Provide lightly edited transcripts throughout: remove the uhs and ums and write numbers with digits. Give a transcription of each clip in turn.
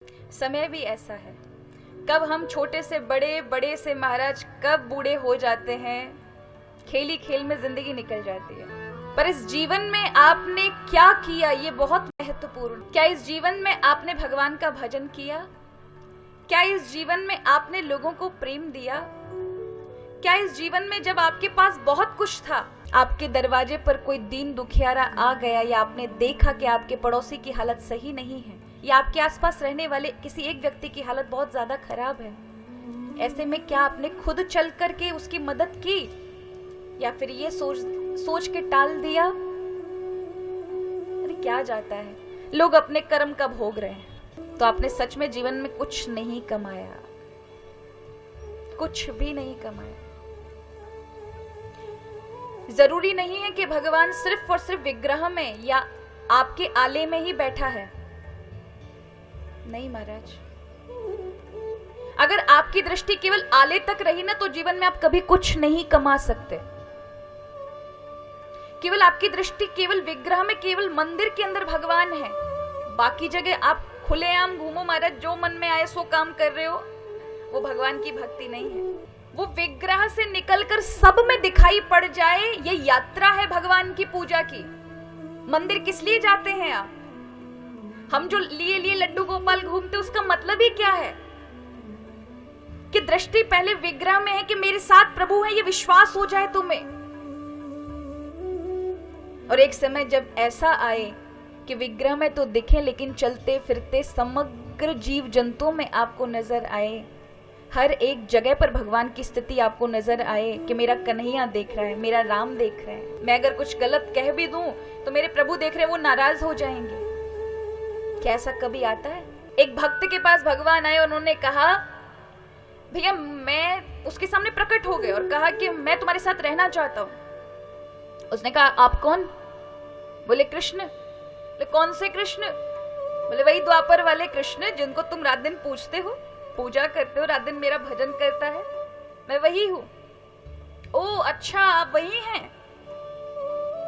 समय भी ऐसा है, कब हम छोटे से बड़े, बड़े से महाराज कब बूढ़े हो जाते हैं, खेल ही खेल में जिंदगी निकल जाती है। पर इस जीवन में आपने क्या किया, ये बहुत महत्वपूर्ण। क्या इस जीवन में आपने भगवान का भजन किया? क्या इस जीवन में आपने लोगों को प्रेम दिया? क्या इस जीवन में जब आपके पास बहुत कुछ था, आपके दरवाजे पर कोई दीन दुखियारा आ गया, या आपने देखा कि आपके पड़ोसी की हालत सही नहीं है, या आपके आसपास रहने वाले किसी एक व्यक्ति की हालत बहुत ज्यादा खराब है, ऐसे में क्या आपने खुद चल करके उसकी मदद की, या फिर ये सोच के टाल दिया? अरे क्या जाता है, लोग अपने कर्म का भोग रहे हैं। तो आपने सच में जीवन में कुछ नहीं कमाया, कुछ भी नहीं कमाया। जरूरी नहीं है कि भगवान सिर्फ और सिर्फ विग्रह में या आपके आले में ही बैठा है। नहीं महाराज, अगर आपकी दृष्टि केवल आले तक रही ना, तो जीवन में आप कभी कुछ नहीं कमा सकते। केवल आपकी दृष्टि केवल विग्रह में, केवल मंदिर के अंदर भगवान है, बाकी जगह आप खुलेआम घूमो महाराज, जो मन में आए सो काम कर रहे हो, वो भगवान की भक्ति नहीं है। वो विग्रह से निकलकर सब में दिखाई पड़ जाए, ये यात्रा है भगवान की पूजा की। मंदिर किस लिए जाते हैं आप? हम जो लिए लड्डू गोपाल घूमते, उसका मतलब ही क्या है? कि दृष्टि पहले विग्रह में है कि मेरे साथ प्रभु है, ये विश्वास हो जाए तुम्हें। और एक समय जब ऐसा आए कि विग्रह में तो दिखे, लेकिन चलते फिरते समग्र जीव जंतुओं में आपको नजर आए, हर एक जगह पर भगवान की स्थिति आपको नजर आए कि मेरा कन्हैया देख रहा है, मेरा राम देख रहा है, मैं अगर कुछ गलत कह भी दूं तो मेरे प्रभु देख रहे हैं, वो नाराज हो जाएंगे। क्या ऐसा कभी आता है? एक भक्त के पास भगवान आए और उन्होंने कहा, भैया मैं उसके सामने प्रकट हो गए और कहा कि मैं तुम्हारे साथ रहना चाहता हूं। उसने कहा आप कौन? बोले कृष्ण। बोले कौन से कृष्ण? बोले वही द्वापर वाले कृष्ण जिनको तुम रात दिन पूछते हो, पूजा करते हो, रात दिन मेरा भजन करता है, मैं वही हूं। ओ अच्छा, आप वही हैं,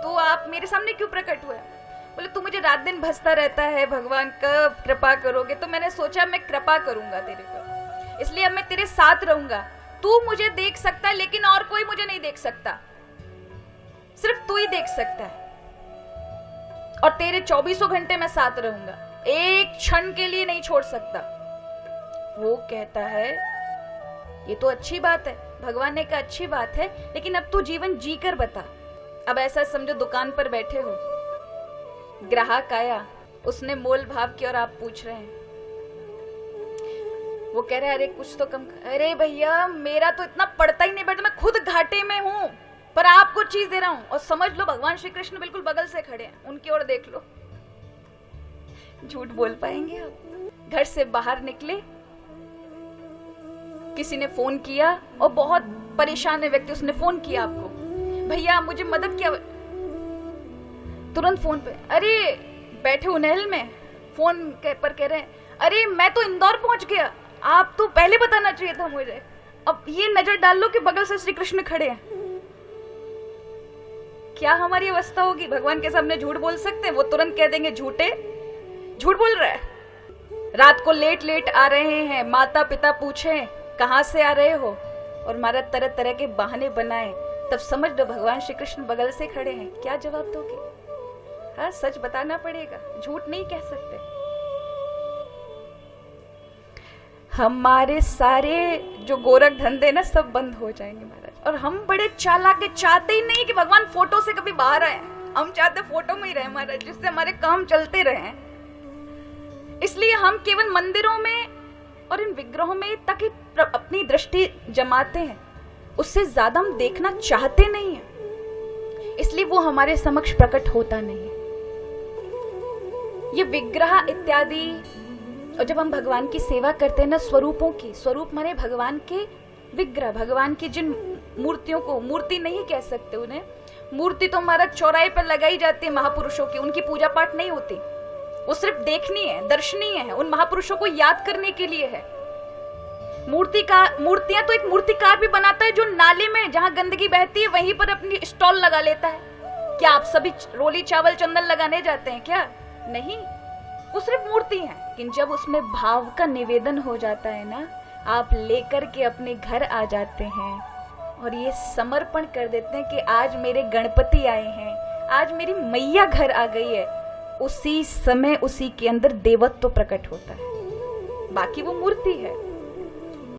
तो आप मेरे सामने क्यों प्रकट हुए? बोले तू मुझे रात दिन भजता रहता है, भगवान कब कृपा करोगे? तो मैंने सोचा मैं कृपा करूंगा तेरे पर, इसलिए अब मैं तेरे साथ रहूंगा। तू मुझे देख सकता है, लेकिन और कोई मुझे नहीं देख सकता, सिर्फ तू ही देख सकता है, और तेरे 24 घंटे मैं साथ रहूंगा, एक क्षण के लिए नहीं छोड़ सकता। वो कहता है ये तो अच्छी बात है। भगवान ने कहा अच्छी बात है, लेकिन अब तू जीवन जी कर बता। अब ऐसा समझो दुकान पर बैठे हो, ग्राहक आया, उसने मोल भाव किया और आप पूछ रहे हैं, वो कह रहे हैं अरे कुछ तो कम। अरे भैया मेरा तो इतना पड़ता ही नहीं बैठता, मैं खुद घाटे में हूं, पर आपको चीज दे रहा हूं। और समझ लो भगवान श्री कृष्ण बिल्कुल बगल से खड़े हैं, उनकी ओर देख लो। झूठ बोल पाएंगे आप? घर से बाहर निकले, किसी ने फोन किया और बहुत परेशान है व्यक्ति, उसने फोन किया आपको, भैया मुझे मदद किया, तुरंत फोन पे, अरे बैठे उन्हेल में, फोन पर कह रहे हैं अरे मैं तो इंदौर पहुंच गया, आप तो पहले बताना चाहिए था मुझे। अब ये नजर डाल लो कि बगल से श्री कृष्ण खड़े हैं। क्या हमारी अवस्था होगी? भगवान के सामने झूठ बोल सकते हैं? वो तुरंत कह देंगे झूठे, झूठ बोल रहा है। रात को लेट आ रहे हैं, माता पिता पूछे कहां से आ रहे हो, और हमारा तरह तरह के बहाने बनाए, तब समझ लो भगवान श्री कृष्ण बगल से खड़े हैं। क्या जवाब दोगे? हाँ, सच बताना पड़ेगा, झूठ नहीं कह सकते। हमारे सारे जो गोरख धंधे ना सब बंद हो जाएंगे महाराज। और हम बड़े चालाक है, चाहते ही नहीं कि भगवान फोटो से कभी बाहर आए, हम चाहते फोटो में ही रहे महाराज, जिससे हमारे काम चलते रहे। इसलिए हम केवल मंदिरों में और इन विग्रहों में तक ही अपनी दृष्टि जमाते हैं, उससे ज्यादा हम देखना चाहते नहीं है, इसलिए वो हमारे समक्ष प्रकट होता नहीं है। ये विग्रह इत्यादि, और जब हम भगवान की सेवा करते हैं ना, स्वरूपों की, स्वरूप माने भगवान के विग्रह, भगवान की जिन मूर्तियों को, मूर्ति नहीं कह सकते उन्हें, मूर्ति तो हमारा चौराहे पर लगाई जाती है महापुरुषों की, उनकी पूजा पाठ नहीं होती, वो सिर्फ देखनी है, दर्शनीय है, उन महापुरुषों को याद करने के लिए है। मूर्तियां तो एक मूर्तिकार भी बनाता है जो नाले में जहां गंदगी बहती है वहीं पर अपनी स्टॉल लगा लेता है। क्या आप सभी रोली चावल चंदन लगाने जाते हैं क्या? नहीं, वो सिर्फ मूर्ति है। लेकिन जब उसमें भाव का निवेदन हो जाता है ना, आप लेकर के अपने घर आ जाते हैं और ये समर्पण कर देते हैं कि आज मेरे गणपति आए हैं, आज मेरी मैया घर आ गई है, उसी समय उसी के अंदर देवत्व प्रकट होता है। बाकी वो मूर्ति है।